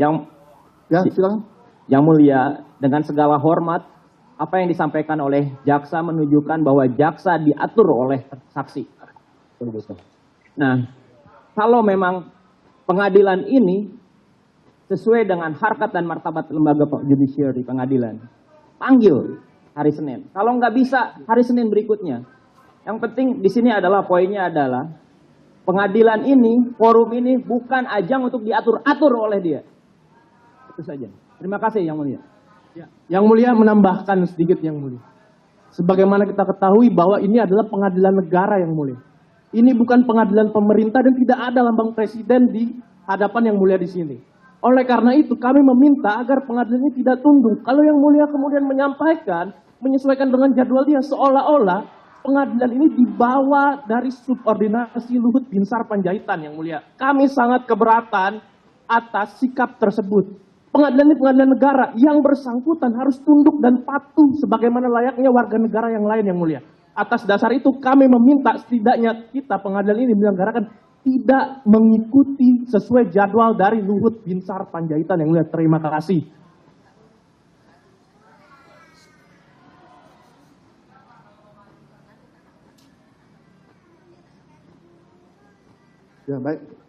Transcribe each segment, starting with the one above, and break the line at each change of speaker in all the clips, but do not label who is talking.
Yang
Ya, silakan.
Yang Mulia, dengan segala hormat, apa yang disampaikan oleh jaksa menunjukkan bahwa jaksa diatur oleh saksi. Nah, kalau memang pengadilan ini sesuai dengan harkat dan martabat lembaga judiciary pengadilan, panggil hari Senin. Kalau nggak bisa, hari Senin berikutnya. Yang penting di sini adalah poinnya adalah pengadilan ini, forum ini bukan ajang untuk diatur-atur oleh dia. Itu saja. Terima kasih Yang Mulia.
Ya, Yang Mulia menambahkan sedikit Yang Mulia. Sebagaimana kita ketahui bahwa ini adalah pengadilan negara Yang Mulia. Ini bukan pengadilan pemerintah dan tidak ada lambang presiden di hadapan Yang Mulia di sini. Oleh karena itu kami meminta agar pengadilan ini tidak tunduk. Kalau Yang Mulia kemudian menyampaikan, menyesuaikan dengan jadwal dia seolah-olah pengadilan ini dibawa dari subordinasi Luhut Binsar Panjaitan Yang Mulia. Kami sangat keberatan atas sikap tersebut. Pengadilan ini pengadilan negara, yang bersangkutan harus tunduk dan patuh sebagaimana layaknya warga negara yang lain Yang Mulia. Atas dasar itu kami meminta setidaknya kita pengadilan ini menyelenggarakan tidak mengikuti sesuai jadwal dari Luhut Binsar Panjaitan Yang Mulia. Terima kasih.
Ya, baik.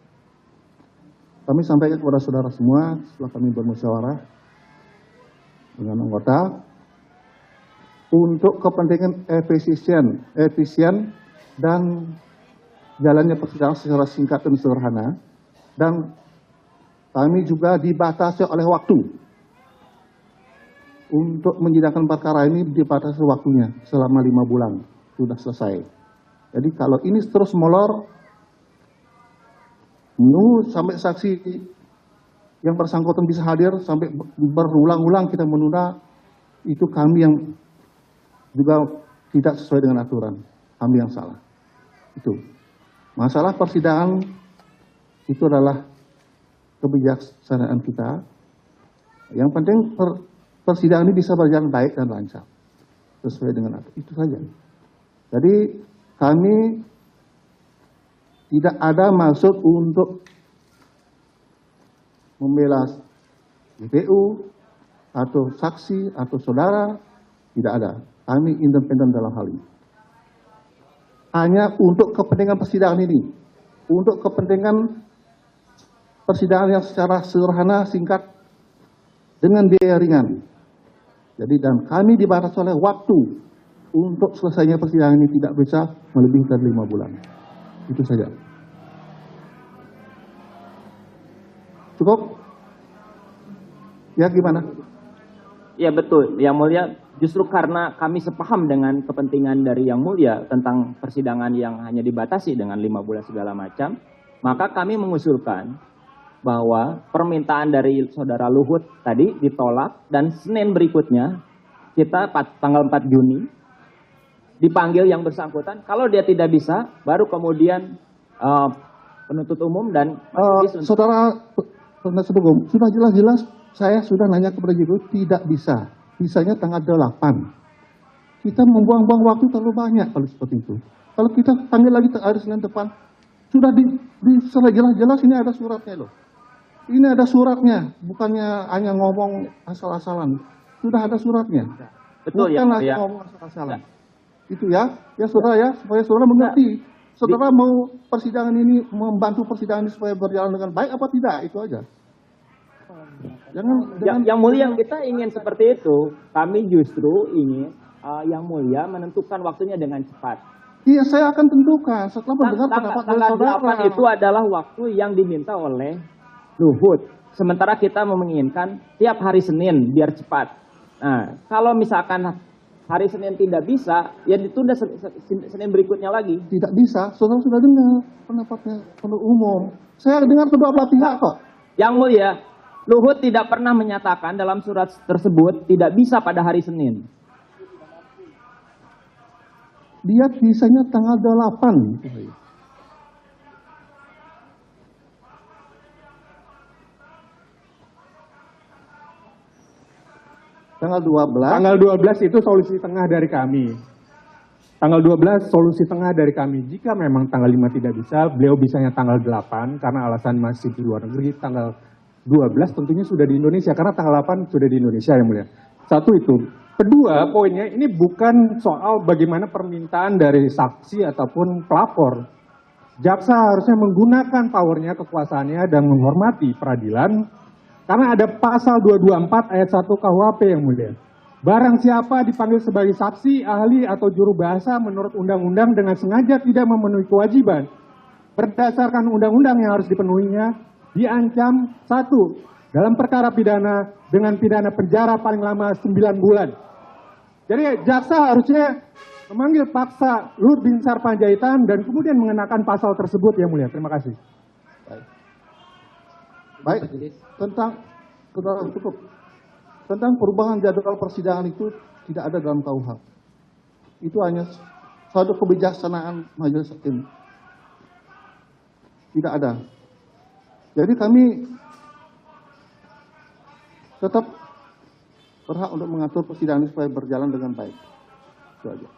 Kami sampaikan kepada saudara semua setelah kami bermusyawarah dengan anggota untuk kepentingan efisien dan jalannya persidangan secara singkat dan sederhana, dan kami juga dibatasi oleh waktu untuk menyidangkan perkara ini, dibatasi waktunya selama 5 bulan sudah selesai. Jadi kalau ini terus molor, menunggu sampai saksi yang bersangkutan bisa hadir, sampai berulang-ulang kita menunda, itu kami yang juga tidak sesuai dengan aturan, kami yang salah. Itu masalah persidangan, itu adalah kebijaksanaan kita. Yang penting persidangan ini bisa berjalan baik dan lancar sesuai dengan aturan, itu saja. Jadi kami tidak ada maksud untuk membela JPU atau saksi atau saudara, tidak ada. Kami independen dalam hal ini. Hanya untuk kepentingan persidangan ini, untuk kepentingan persidangan yang secara sederhana, singkat, dengan biaya ringan. Jadi dan kami dibatasi oleh waktu untuk selesainya persidangan ini tidak bisa melebihi dari 5 bulan. Itu saja. Cukup? Ya, gimana?
Ya betul, Yang Mulia. Justru karena kami sepaham dengan kepentingan dari Yang Mulia tentang persidangan yang hanya dibatasi dengan 5 bulan segala macam, maka kami mengusulkan bahwa permintaan dari Saudara Luhut tadi ditolak, dan Senin berikutnya kita tanggal 4 Juni dipanggil yang bersangkutan. Kalau dia tidak bisa, baru kemudian penuntut umum dan
Saudara penuntut umum, sudah jelas-jelas saya sudah nanya kepada JPU, tidak bisa. Bisanya tanggal 8. Kita membuang-buang waktu terlalu banyak kalau seperti itu. Kalau kita panggil lagi hari Senin depan, sudah jelas-jelas ini ada suratnya loh. Ini ada suratnya, bukannya hanya ngomong asal-asalan. Sudah ada suratnya.
Betul.
Bukan lagi ngomong asal-asalan. Itu ya saudara ya, supaya saudara mengerti. Saudara mau persidangan ini, membantu persidangan ini supaya berjalan dengan baik apa tidak, itu aja.
Yang Mulia, kita ingin seperti itu. Kami justru ingin Yang Mulia menentukan waktunya dengan cepat.
Iya, saya akan tentukan setelah mendengar pendapat dari saudara.
Itu adalah waktu yang diminta oleh Luhut. Sementara kita menginginkan tiap hari Senin biar cepat. Nah, kalau misalkan hari Senin tidak bisa, ya ditunda Senin berikutnya lagi.
Tidak bisa, saudara sudah dengar pendapatnya penuntut umum. Saya dengar kedua belah pihak kok.
Yang Mulia, Luhut tidak pernah menyatakan dalam surat tersebut tidak bisa pada hari Senin.
Dia bisanya tanggal 8. Tanggal 12.
Tanggal 12 itu solusi tengah dari kami. Tanggal 12 solusi tengah dari kami. Jika memang tanggal 5 tidak bisa, beliau bisanya tanggal 8 karena alasan masih di luar negeri, tanggal
12 tentunya sudah di Indonesia, karena tanggal 8 sudah di Indonesia yang mulia. Satu itu. Kedua, poinnya ini bukan soal bagaimana permintaan dari saksi ataupun pelapor. Jaksa harusnya menggunakan powernya, kekuasaannya, dan menghormati peradilan, karena ada pasal 224 ayat 1 KUHP yang mulia. Barang siapa dipanggil sebagai saksi, ahli, atau juru bahasa menurut undang-undang dengan sengaja tidak memenuhi kewajiban berdasarkan undang-undang yang harus dipenuhinya, diancam 1. Dalam perkara pidana dengan pidana penjara paling lama 9 bulan. Jadi jaksa harusnya memanggil paksa Luhut Binsar Panjaitan dan kemudian mengenakan pasal tersebut yang mulia. Terima kasih.
Baik, tentang perubahan jadwal persidangan itu tidak ada dalam KUH. Itu hanya suatu kebijaksanaan majelis hakim. Tidak ada. Jadi kami tetap berhak untuk mengatur persidangan supaya berjalan dengan baik. Itu aja.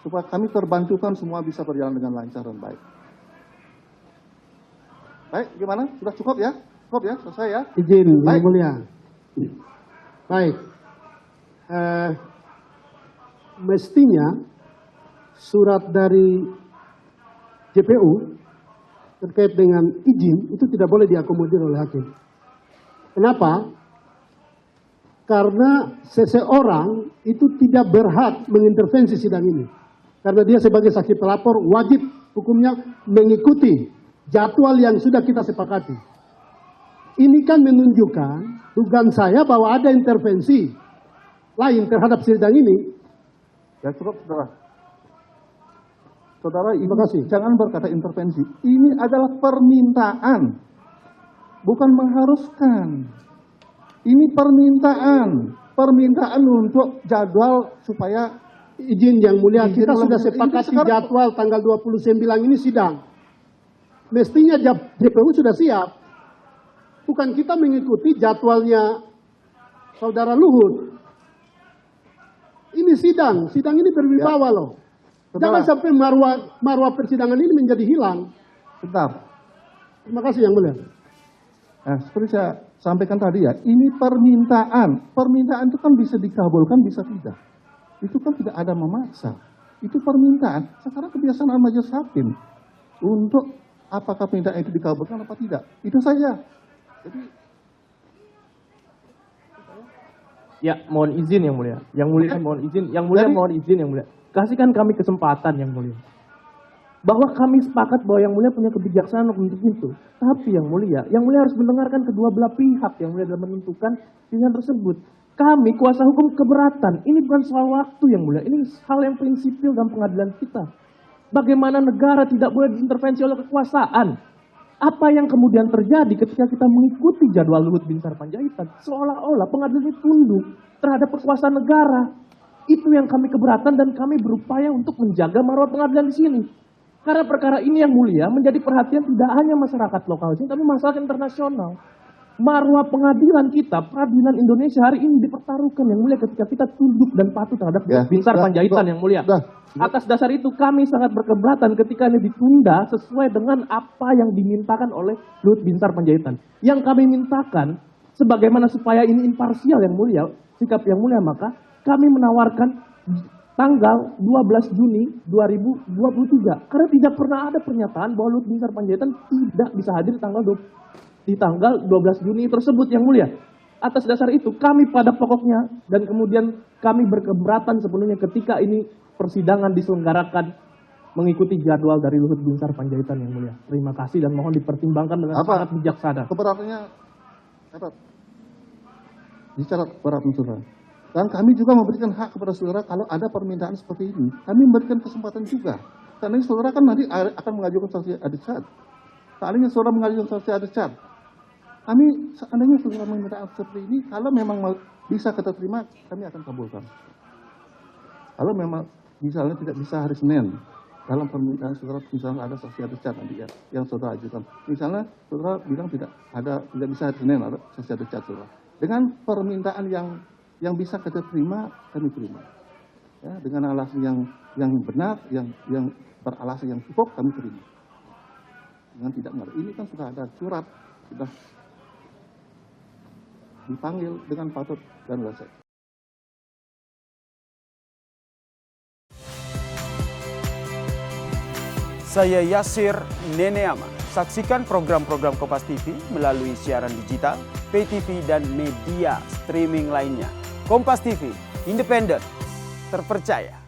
Supaya kami terbantukan semua bisa berjalan dengan lancar dan baik. Baik, gimana? Sudah cukup ya? Cukup ya? Selesai ya?
Izin, Yang
Baik.
Mulia. Baik. Mestinya surat dari JPU terkait dengan izin itu tidak boleh diakomodir oleh hakim. Kenapa? Karena seseorang itu tidak berhak mengintervensi sidang ini. Karena dia sebagai saksi pelapor wajib hukumnya mengikuti jadwal yang sudah kita sepakati. Ini kan menunjukkan dugaan saya bahwa ada intervensi lain terhadap sidang ini.
Ya cukup, saudara. Saudara, terima kasih. Jangan berkata intervensi. Ini adalah permintaan, bukan mengharuskan. Ini permintaan untuk jadwal supaya
Izin Yang Mulia,
Izin
kita sudah
ini
sepakati
sekarang-
jadwal tanggal 29 ini sidang. Mestinya JPU sudah siap. Bukan kita mengikuti jadwalnya Saudara Luhut. Ini sidang ini berwibawa loh. Jangan
Saudara.
sampai marwah persidangan ini menjadi hilang.
Bentar.
Terima kasih Yang Mulia.
Nah, seperti saya sampaikan tadi ya, ini permintaan. Permintaan itu kan bisa dikabulkan, bisa tidak. Itu kan tidak ada memaksa. Itu permintaan. Sekarang kebiasaan majelis hakim untuk apakah permintaan itu dikabulkan apa tidak. Itu saja. Jadi
Ya, mohon izin Yang Mulia. Yang Mulia mohon izin. Yang Mulia
Jadi-
mohon izin Yang Mulia. Kasihkan kami kesempatan Yang Mulia. Bahwa kami sepakat bahwa Yang Mulia punya kebijaksanaan untuk itu. Tapi Yang Mulia harus mendengarkan kedua belah pihak Yang Mulia dalam menentukan pilihan tersebut. Kami kuasa hukum keberatan. Ini bukan soal waktu Yang Mulia. Ini hal yang prinsipil dalam pengadilan kita. Bagaimana negara tidak boleh diintervensi oleh kekuasaan. Apa yang kemudian terjadi ketika kita mengikuti jadwal Luhut Binsar Panjaitan, seolah-olah pengadilan ini tunduk terhadap kekuasaan negara. Itu yang kami keberatan dan kami berupaya untuk menjaga marwah pengadilan di sini. Karena perkara ini Yang Mulia menjadi perhatian tidak hanya masyarakat lokal sini, tapi masyarakat internasional. Marwah pengadilan kita, peradilan Indonesia hari ini dipertaruhkan Yang Mulia ketika kita tunduk dan patuh terhadap
Ya,
Binsar
sudah,
Panjaitan
cukup.
Yang Mulia.
Sudah.
Atas dasar itu kami sangat berkeberatan ketika ini ditunda sesuai dengan apa yang dimintakan oleh Luhut Binsar Panjaitan. Yang kami mintakan, sebagaimana supaya ini imparsial Yang Mulia, sikap Yang Mulia, maka kami menawarkan tanggal 12 Juni 2023. Karena tidak pernah ada pernyataan bahwa Luhut Binsar Panjaitan tidak bisa hadir di tanggal 12 Juni tersebut Yang Mulia. Atas dasar itu kami pada pokoknya dan kemudian kami berkeberatan sepenuhnya ketika ini persidangan diselenggarakan mengikuti jadwal dari Luhut Binsar Panjaitan Yang Mulia. Terima kasih dan mohon dipertimbangkan dengan
Apa?
sangat bijaksana.
keberatannya catat. Dicatat keberatan saudara. Dan kami juga memberikan hak kepada saudara kalau ada permintaan seperti ini. Kami memberikan kesempatan juga. Karena saudara kan nanti akan mengajukan saksi adecat. Seandainya saudara mengajukan saksi adecat, kami seandainya saudara meminta seperti ini, kalau memang bisa kita terima, kami akan kabulkan. Kalau memang misalnya tidak bisa hari Senin, dalam permintaan saudara misalnya ada saksi adecat nanti ya, yang saudara ajukan. Misalnya saudara bilang tidak bisa hari Senin ada saksi adecat saudara. Dengan permintaan yang bisa kita terima, kami terima. Ya, dengan alasan yang benar, yang beralasan yang cukup, kami terima. Dengan tidak mengerti. Ini kan sudah ada surat, sudah dipanggil dengan patut dan layak.
Saya Yasir Neneama. Saksikan program-program Kompas TV melalui siaran digital, pay TV, dan media streaming lainnya. Kompas TV, independen, terpercaya.